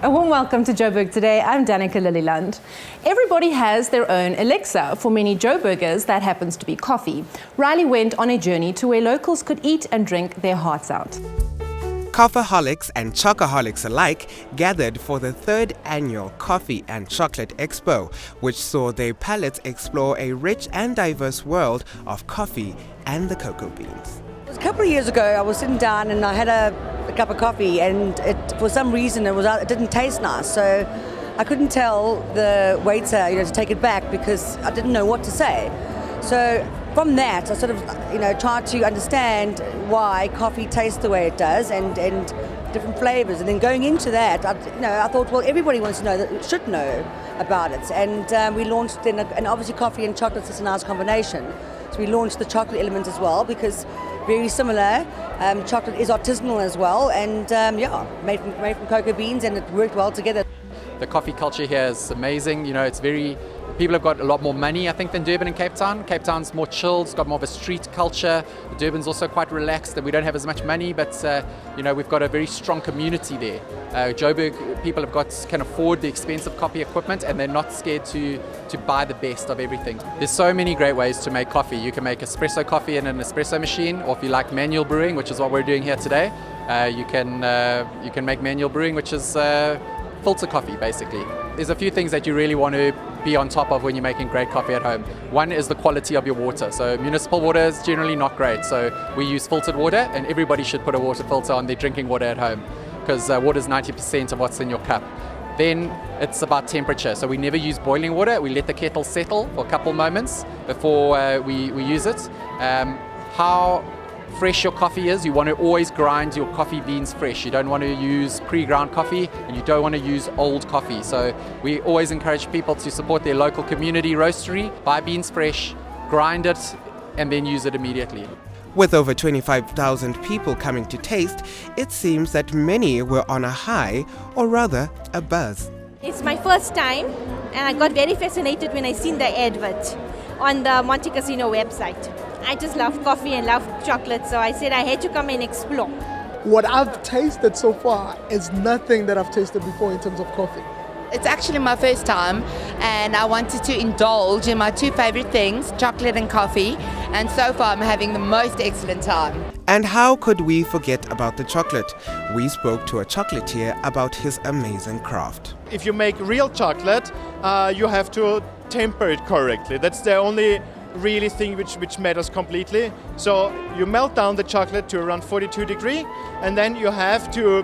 A warm welcome to Joburg Today. I'm Danica Lilliland. Everybody has their own elixir. For many Joburgers, that happens to be coffee. Riley went on a journey to where locals could eat and drink their hearts out. Coffeeholics and chocoholics alike gathered for the third annual Coffee and Chocolate Expo, which saw their palates explore a rich and diverse world of coffee and the cocoa beans. A couple of years ago, I was sitting down and I had a cup of coffee, and for some reason it didn't taste nice. So I couldn't tell the waiter, to take it back because I didn't know what to say. So from that, I sort of, tried to understand why coffee tastes the way it does and different flavors. And then going into that, I thought, well, everybody wants to know, should know about it. And we launched then, and obviously coffee and chocolate is a nice combination. So we launched the chocolate element as well because very similar. Chocolate is artisanal as well, and made from cocoa beans, and it worked well together. The coffee culture here is amazing. People have got a lot more money, I think, than Durban and Cape Town. Cape Town's more chilled, it's got more of a street culture. Durban's also quite relaxed, and we don't have as much money, but we've got a very strong community there. Joburg people can afford the expensive coffee equipment, and they're not scared to buy the best of everything. There's so many great ways to make coffee. You can make espresso coffee in an espresso machine, or if you like manual brewing, which is what we're doing here today, you can make manual brewing, which is filter coffee, basically. There's a few things that you really want to be on top of when you're making great coffee at home. One is the quality of your water. So municipal water is generally not great. So we use filtered water, and everybody should put a water filter on their drinking water at home, because water is 90% of what's in your cup. Then it's about temperature. So we never use boiling water. We let the kettle settle for a couple moments before we use it. How fresh your coffee is, you want to always grind your coffee beans fresh. You don't want to use pre-ground coffee, and you don't want to use old coffee. So we always encourage people to support their local community roastery, buy beans fresh, grind it, and then use it immediately. With over 25,000 people coming to taste, it seems that many were on a high, or rather a buzz. It's my first time, and I got very fascinated when I seen the advert on the Monte Casino website. I just love coffee and love chocolate, so I said I had to come and explore. What I've tasted so far is nothing that I've tasted before in terms of coffee. It's actually my first time, and I wanted to indulge in my two favorite things, chocolate and coffee, and so far I'm having the most excellent time. And how could we forget about the chocolate? We spoke to a chocolatier about his amazing craft. If you make real chocolate, you have to temper it correctly. That's the only really thing which matters completely. So you melt down the chocolate to around 42 degrees, and then you have to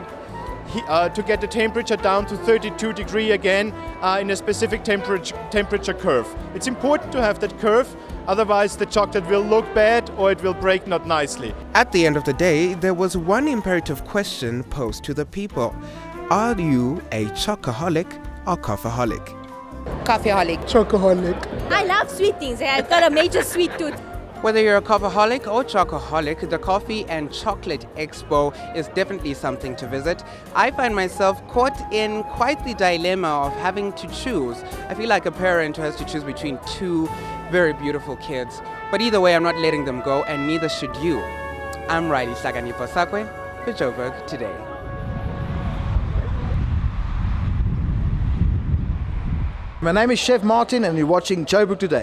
get the temperature down to 32 degrees again in a specific temperature curve. It's important to have that curve, otherwise the chocolate will look bad or it will break not nicely. At the end of the day, there was one imperative question posed to the people. Are you a chocoholic or coffeeholic? Coffeeholic. Chocoholic. I love sweet things. I've got a major sweet tooth. Whether you're a coffeeholic or chocoholic, the Coffee and Chocolate Expo is definitely something to visit. I find myself caught in quite the dilemma of having to choose. I feel like a parent who has to choose between two very beautiful kids. But either way, I'm not letting them go, and neither should you. I'm Riley Sakwe for Joburg Today. My name is Chef Martin, and you're watching Joburg Today.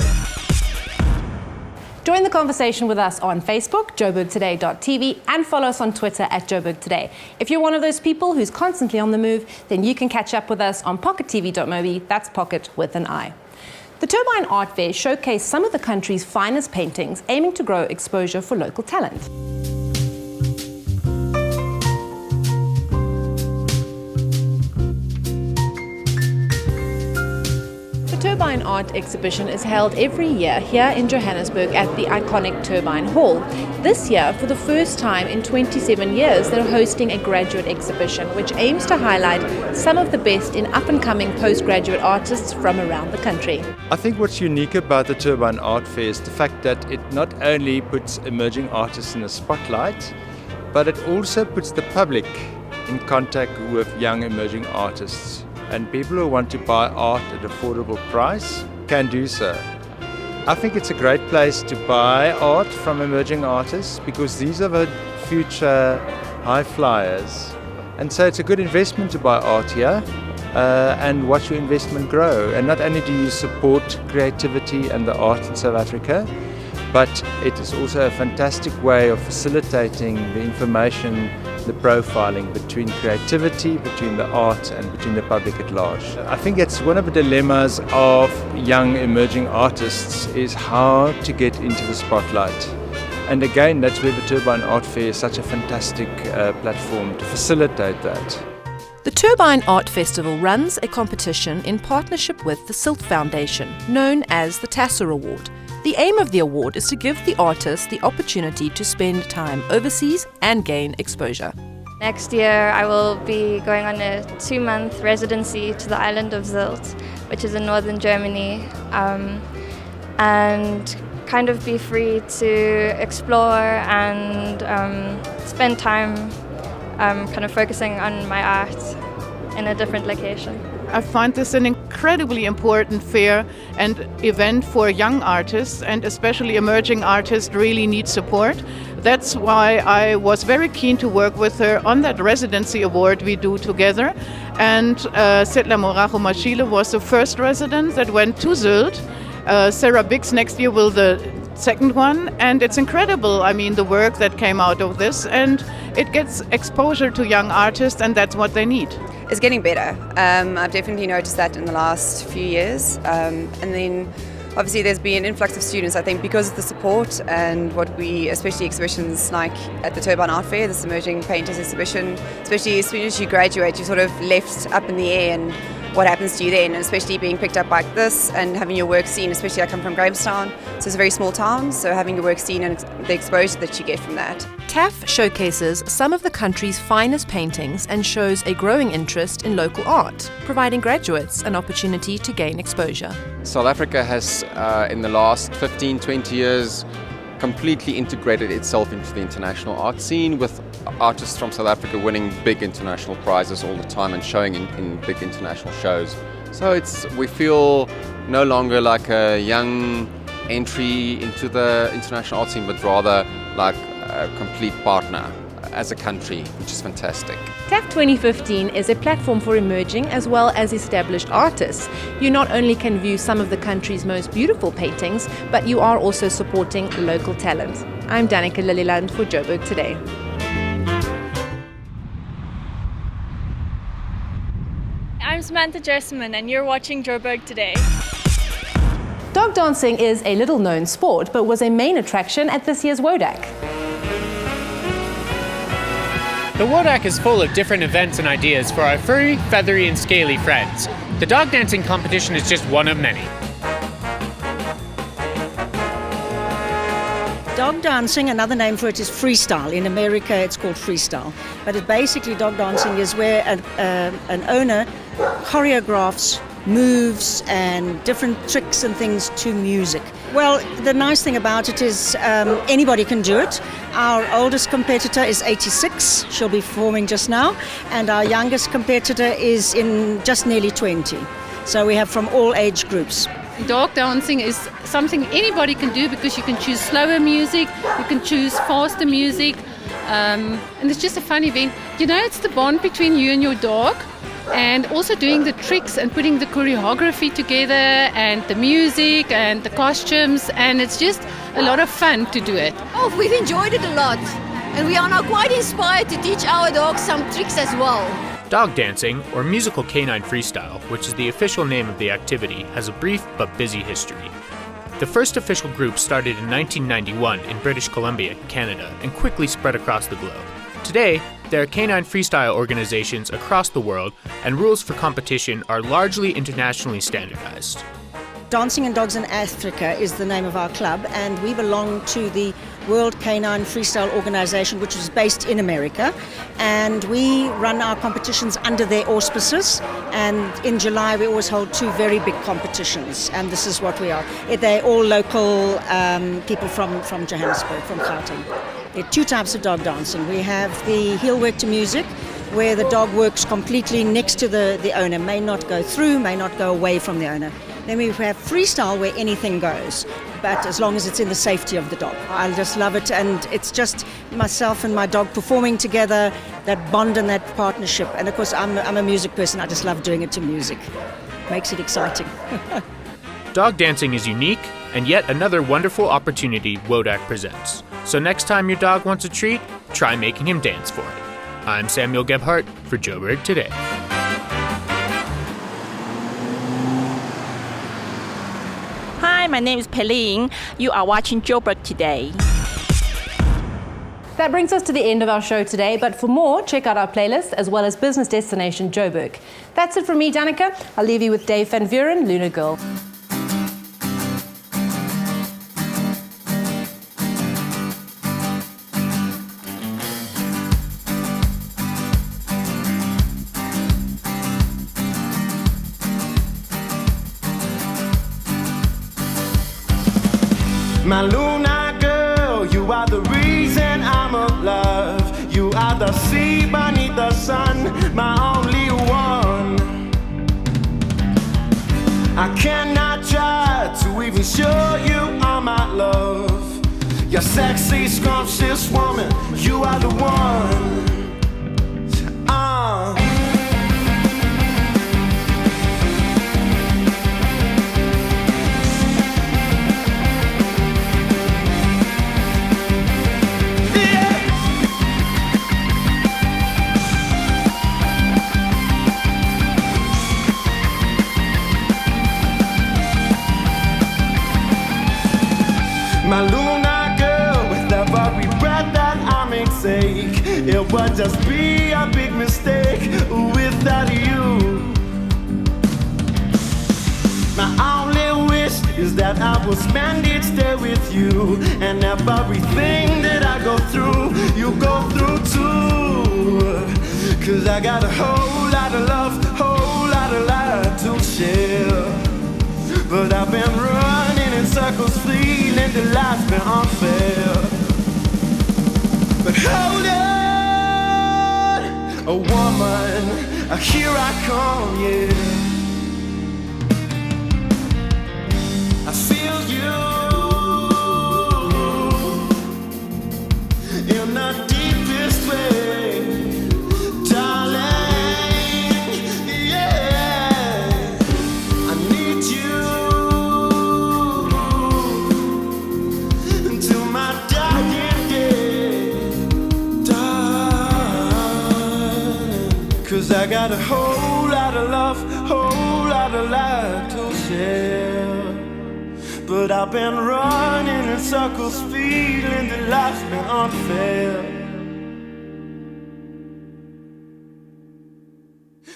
Join the conversation with us on Facebook, joburgtoday.tv, and follow us on Twitter at Joburg Today. If you're one of those people who's constantly on the move, then you can catch up with us on pockettv.mobi, that's pocket with an I. The Turbine Art Fair showcased some of the country's finest paintings, aiming to grow exposure for local talent. The Turbine Art Exhibition is held every year here in Johannesburg at the iconic Turbine Hall. This year, for the first time in 27 years, they're hosting a graduate exhibition which aims to highlight some of the best in up-and-coming postgraduate artists from around the country. I think what's unique about the Turbine Art Fair is the fact that it not only puts emerging artists in the spotlight, but it also puts the public in contact with young emerging artists. And people who want to buy art at an affordable price can do so. I think it's a great place to buy art from emerging artists because these are the future high flyers. And so it's a good investment to buy art here. and watch your investment grow. And not only do you support creativity and the art in South Africa, but it is also a fantastic way of facilitating the information, the profiling between creativity, between the art and between the public at large. I think it's one of the dilemmas of young emerging artists is how to get into the spotlight. And again, that's where the Turbine Art Fair is such a fantastic platform to facilitate that. The Turbine Art Festival runs a competition in partnership with the Silt Foundation, known as the Tasser Award. The aim of the award is to give the artists the opportunity to spend time overseas and gain exposure. Next year I will be going on a 2-month residency to the island of Sylt, which is in northern Germany, and kind of be free to explore and spend time kind of focusing on my art in a different location. I find this an incredibly important fair and event for young artists, and especially emerging artists really need support. That's why I was very keen to work with her on that residency award we do together. And Setla Morajo Machile was the first resident that went to Sylt. Sarah Biggs next year will the second one, and it's incredible, I mean, the work that came out of this, and it gets exposure to young artists, and that's what they need. It's getting better. I've definitely noticed that in the last few years, and then obviously there's been an influx of students, I think, because of the support and what we, especially exhibitions like at the Turbine Art Fair, this Emerging Painters exhibition, especially as soon as you graduate, you're sort of left up in the air, and what happens to you then, and especially being picked up like this and having your work seen, especially I come from Grahamstown, so it's a very small town, so having your work seen and the exposure that you get from that. TAF showcases some of the country's finest paintings and shows a growing interest in local art, providing graduates an opportunity to gain exposure. South Africa has, in the last 15-20 years, completely integrated itself into the international art scene, with artists from South Africa winning big international prizes all the time and showing in big international shows. So we feel no longer like a young entry into the international art scene, but rather like a complete partner as a country, which is fantastic. TAF 2015 is a platform for emerging as well as established artists. You not only can view some of the country's most beautiful paintings, but you are also supporting local talent. I'm Danica Lilliland for Joburg Today. I'm Samantha Jessamine and you're watching Joburg Today. Dog dancing is a little-known sport, but was a main attraction at this year's Wodak. The Wodak is full of different events and ideas for our furry, feathery and scaly friends. The dog dancing competition is just one of many. Dog dancing, another name for it is freestyle. In America it's called freestyle. But it basically, dog dancing is where an owner choreographs moves and different tricks and things to music. Well, the nice thing about it is anybody can do it. Our oldest competitor is 86, she'll be performing just now, and our youngest competitor is in just nearly 20. So we have from all age groups. Dog dancing is something anybody can do because you can choose slower music, you can choose faster music, and it's just a fun event. You know, it's the bond between you and your dog, and also doing the tricks and putting the choreography together and the music and the costumes, and it's just a lot of fun to do it. Oh, we've enjoyed it a lot, and we are now quite inspired to teach our dogs some tricks as well. Dog dancing, or musical canine freestyle, which is the official name of the activity, has a brief but busy history. The first official group started in 1991 in British Columbia, Canada, and quickly spread across the globe. Today, there are canine freestyle organizations across the world, and rules for competition are largely internationally standardized. Dancing and Dogs in Africa is the name of our club, and we belong to the World Canine Freestyle Organization, which is based in America, and we run our competitions under their auspices, and in July we always hold two very big competitions, and this is what we are. They're all local people from Johannesburg, from Gauteng. There are two types of dog dancing. We have the heel work to music, where the dog works completely next to the owner, may not go through, may not go away from the owner. Then we have freestyle where anything goes, but as long as it's in the safety of the dog. I just love it, and it's just myself and my dog performing together, that bond and that partnership. And of course, I'm a music person. I just love doing it to music. Makes it exciting. Dog dancing is unique and yet another wonderful opportunity Wodak presents. So next time your dog wants a treat, try making him dance for it. I'm Samuel Gebhardt for Joburg Today. Hi, my name is Peling. You are watching Joburg Today. That brings us to the end of our show today, but for more, check out our playlist as well as business destination Joburg. That's it from me, Danica. I'll leave you with Dave Van Vuren, Luna Girl. My Luna girl, you are the reason I'm alive. You are the sea beneath the sun, my only one. I cannot try to even show you all my love. You're sexy, scrumptious woman, you are the one. My Luna girl, with every breath that I may take, it would just be a big mistake without you. My only wish is that I will spend each day with you, and everything that I go through, you go through too. Cause I got a whole lot of love, whole lot of love to share. But I've been running in circles, feeling that life's been unfair. But hold on, a woman, here I come, yeah. I feel you in the deepest way, darling. Cause I got a whole lot of love, whole lot of life to share. But I've been running in circles, feeling that life's been unfair.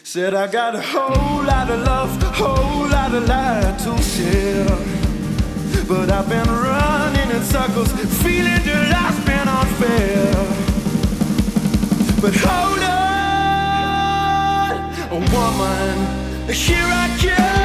Said I got a whole lot of love, whole lot of life to share. But I've been running in circles, feeling that life's been unfair. But hold on, a woman, here I come.